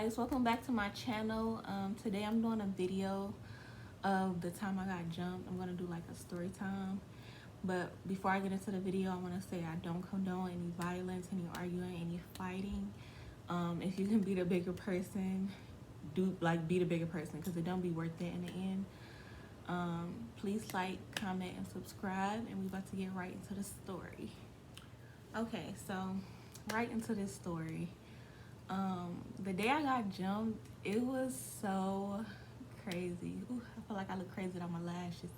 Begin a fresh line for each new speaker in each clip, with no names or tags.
guys, welcome back to my channel. Today I'm doing a video of the time I got jumped. I'm gonna do like a story time, but before I get into the video, I want to say I don't condone any violence, any arguing, any fighting. If you can be the bigger person, be the bigger person, because it don't be worth it in the end. Please like, comment, and subscribe, and we about to get right into the story. Okay, so right into this story. The day I got jumped, it was so crazy. Ooh, I feel like I look crazy on my lashes.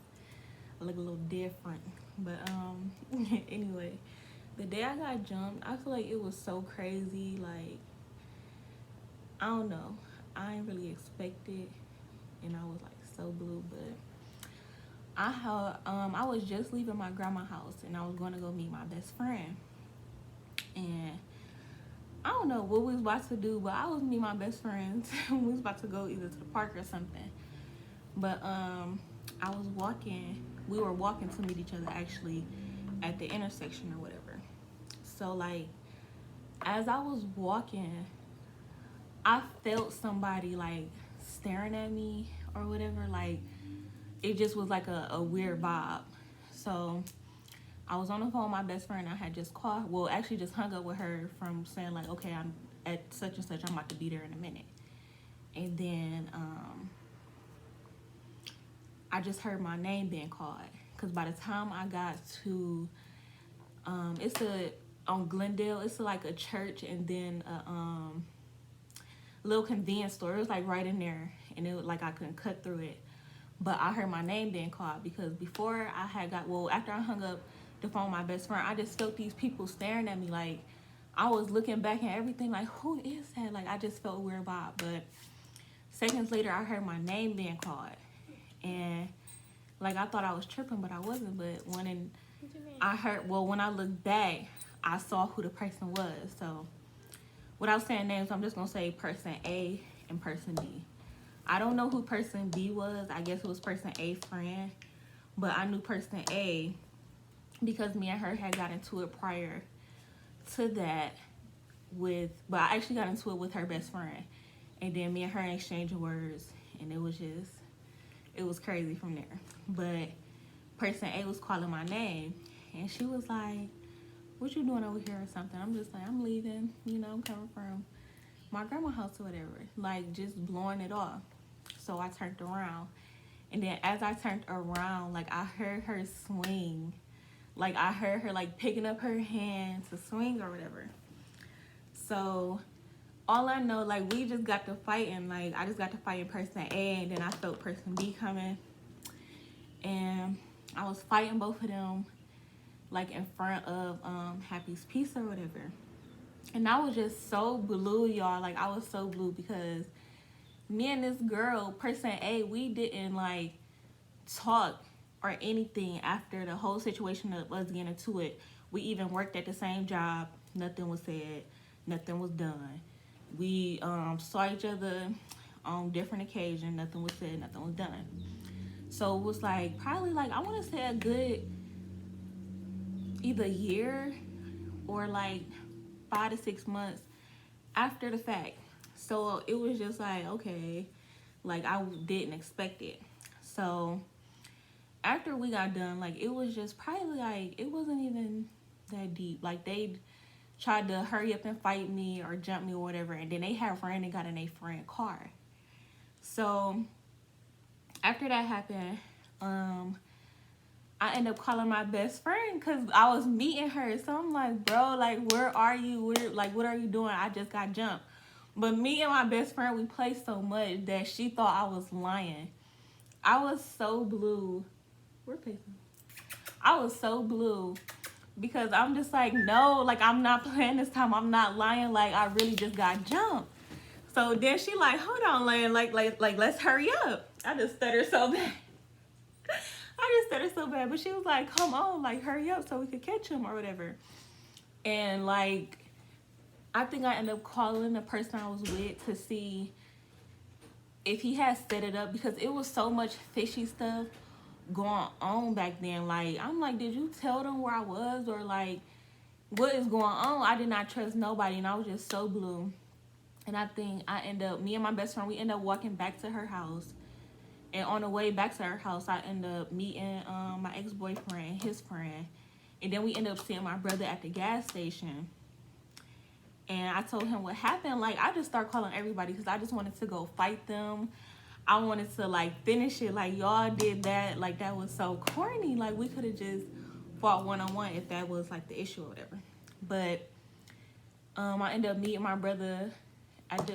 I look a little different. But anyway, the day I got jumped, I feel like it was so crazy. Like, I don't know. I didn't really expect it, and I was like so blue. But I was just leaving my grandma's house, and I was going to go meet my best friend. And I don't know what we was about to do, but I was me and my best friends. We was about to go either to the park or something. But we were walking to meet each other actually at the intersection or whatever. So like, as I was walking, I felt somebody like staring at me or whatever. Like, it just was like a weird vibe. So I was on the phone with my best friend. I had just actually just hung up with her from saying like, okay, I'm at such and such. I'm about to be there in a minute. And then I just heard my name being called. Because by the time I got to, on Glendale, it's like a church and then a little convenience store. It was like right in there. And it was like I couldn't cut through it. But I heard my name being called because before after I hung up the phone with my best friend, I just felt these people staring at me. Like, I was looking back and everything like, who is that? Like, I just felt a weird vibe. But seconds later, I heard my name being called. And like, I thought I was tripping, but I wasn't. But when I looked back, I saw who the person was. So without saying names, I'm just going to say person A and person B. I don't know who person B was. I guess it was person A friend. But I knew person A because me and her had got into it prior to that but I actually got into it with her best friend. And then me and her exchanging words, and it was crazy from there. But person A was calling my name, and she was like, what you doing over here or something? I'm just like, I'm leaving, I'm coming from my grandma's house or whatever. Like, just blowing it off. So I turned around. And then as I turned around, like, I heard her swing. Like, I heard her, like, picking up her hand to swing or whatever. So, all I know, like, we just got to fighting. Like, I just got to fighting person A, and then I felt person B coming. And I was fighting both of them, like, in front of Happy's Pizza or whatever. And I was just so blue, y'all. Like, I was so blue because me and this girl, person A, we didn't, like, talk or anything after the whole situation of us getting into it. We even worked at the same job. Nothing was said. Nothing was done. We saw each other on different occasions. Nothing was said. Nothing was done. So it was like probably like I want to say a good either year or like 5 to 6 months after the fact. So it was just like, okay, like I didn't expect it. So after we got done, like, it was just probably like, it wasn't even that deep. Like, they tried to hurry up and fight me or jump me or whatever, and then they had ran and got in a friend car. So after that happened, I ended up calling my best friend because I was meeting her. So I'm like, bro, like, where are you? What are you doing? I just got jumped. But me and my best friend, we played so much that she thought I was lying. I was so blue. I was so blue because I'm just like, no, like, I'm not playing this time. I'm not lying. Like, I really just got jumped. So then she like, hold on, Lane, like, let's hurry up. I just stuttered so bad. But she was like, come on, like, hurry up so we could catch him or whatever. And like, I think I ended up calling the person I was with to see if he had set it up because it was so much fishy stuff going on back then. Like, I'm like, did you tell them where I was or like what is going on? I did not trust nobody, and I was just so blue. And I think me and my best friend, we end up walking back to her house. And on the way back to her house, I end up meeting my ex-boyfriend and his friend. And then we end up seeing my brother at the gas station. And I told him what happened. Like, I just start calling everybody because I just wanted to go fight them. I wanted to, like, finish it. Like, y'all did that. Like, that was so corny. Like, we could have just fought one-on-one if that was, like, the issue or whatever. But I ended up meeting my brother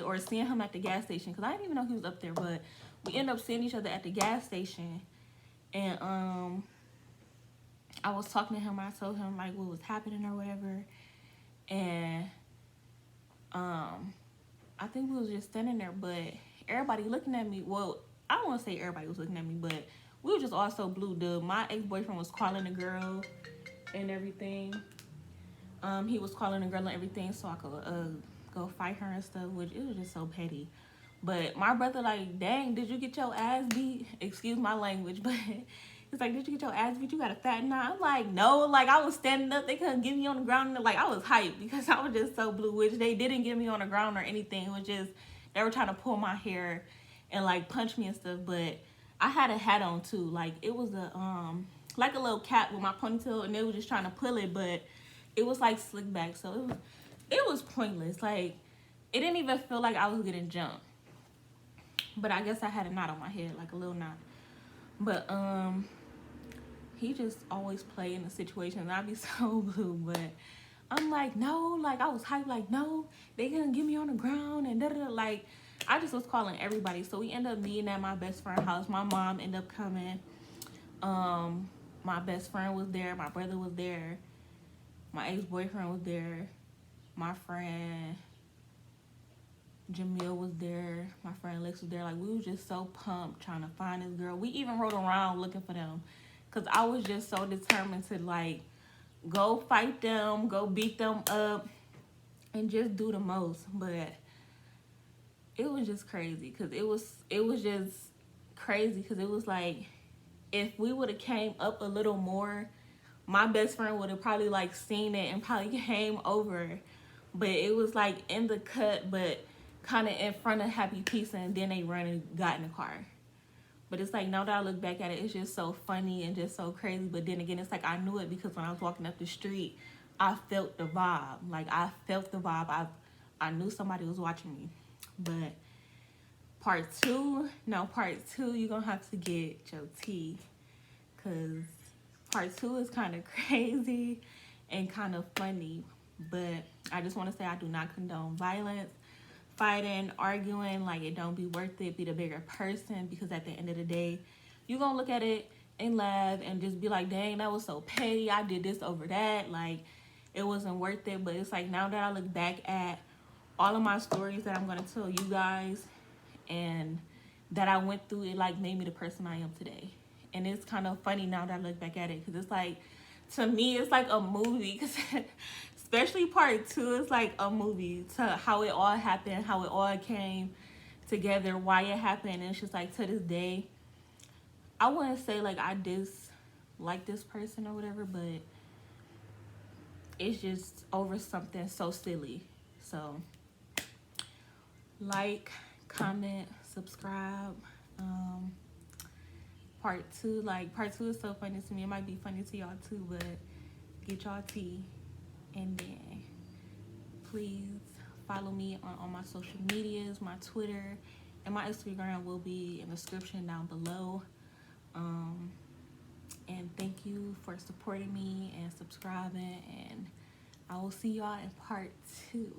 or seeing him at the gas station because I didn't even know he was up there. But we ended up seeing each other at the gas station. And I was talking to him. I told him, like, what was happening or whatever. And I think we was just standing there, but everybody looking at me. Well, I don't want to say everybody was looking at me, but we were just all so blue. My ex-boyfriend was calling the girl and everything. He was calling the girl and everything so I could go fight her and stuff, which it was just so petty. But my brother, like, dang, did you get your ass beat? Excuse my language, but it's like, did you get your ass beat? You got a fat knot? I'm like, no. Like, I was standing up. They couldn't get me on the ground. And, like, I was hyped because I was just so blue, which they didn't get me on the ground or anything. It was just, they were trying to pull my hair and, like, punch me and stuff. But I had a hat on, too. Like, it was like a little cap with my ponytail, and they were just trying to pull it, but it was, like, slicked back. So it was pointless. Like, it didn't even feel like I was getting jumped. But I guess I had a knot on my head, like a little knot. But he just always play in the situation, and I'd be so blue. But I'm like, no, like, I was hyped, like, no, they gonna get me on the ground and da-da-da. Like, I just was calling everybody. So we ended up meeting at my best friend's house. My mom ended up coming. My best friend was there. My brother was there. My ex-boyfriend was there. My friend Jamil was there. My friend Lex was there. Like, we was just so pumped trying to find this girl. We even rode around looking for them because I was just so determined to, like, go fight them, go beat them up, and just do the most. But it was just crazy because it was just crazy because it was like, if we would have came up a little more, my best friend would have probably, like, seen it and probably came over. But it was, like, in the cut, but kind of in front of Happy Pizza, and then they run and got in the car. But it's like, now that I look back at it, it's just so funny and just so crazy. But then again, it's like, I knew it because when I was walking up the street, I felt the vibe. Like, I felt the vibe. I knew somebody was watching me. But part two, you're going to have to get your tea. Because part 2 is kind of crazy and kind of funny. But I just want to say I do not condone violence, fighting, arguing. Like, it don't be worth it. Be the bigger person, because at the end of the day, you're going to look at it and laugh and just be like, dang, that was so petty. I did this over that. Like, it wasn't worth it. But it's like, now that I look back at all of my stories that I'm going to tell you guys and that I went through, it, like, made me the person I am today. And it's kind of funny now that I look back at it, because it's like, to me, it's like a movie. Cause especially part 2, it's like a movie to how it all happened, how it all came together, why it happened. And it's just like, to this day, I wouldn't say like I dislike this person or whatever, but it's just over something so silly. So, like, comment, subscribe. Part 2 is so funny to me. It might be funny to y'all too, but get y'all tea. And then please follow me on my social medias. My Twitter and my Instagram will be in the description down below. And thank you for supporting me and subscribing, and I will see y'all in part 2.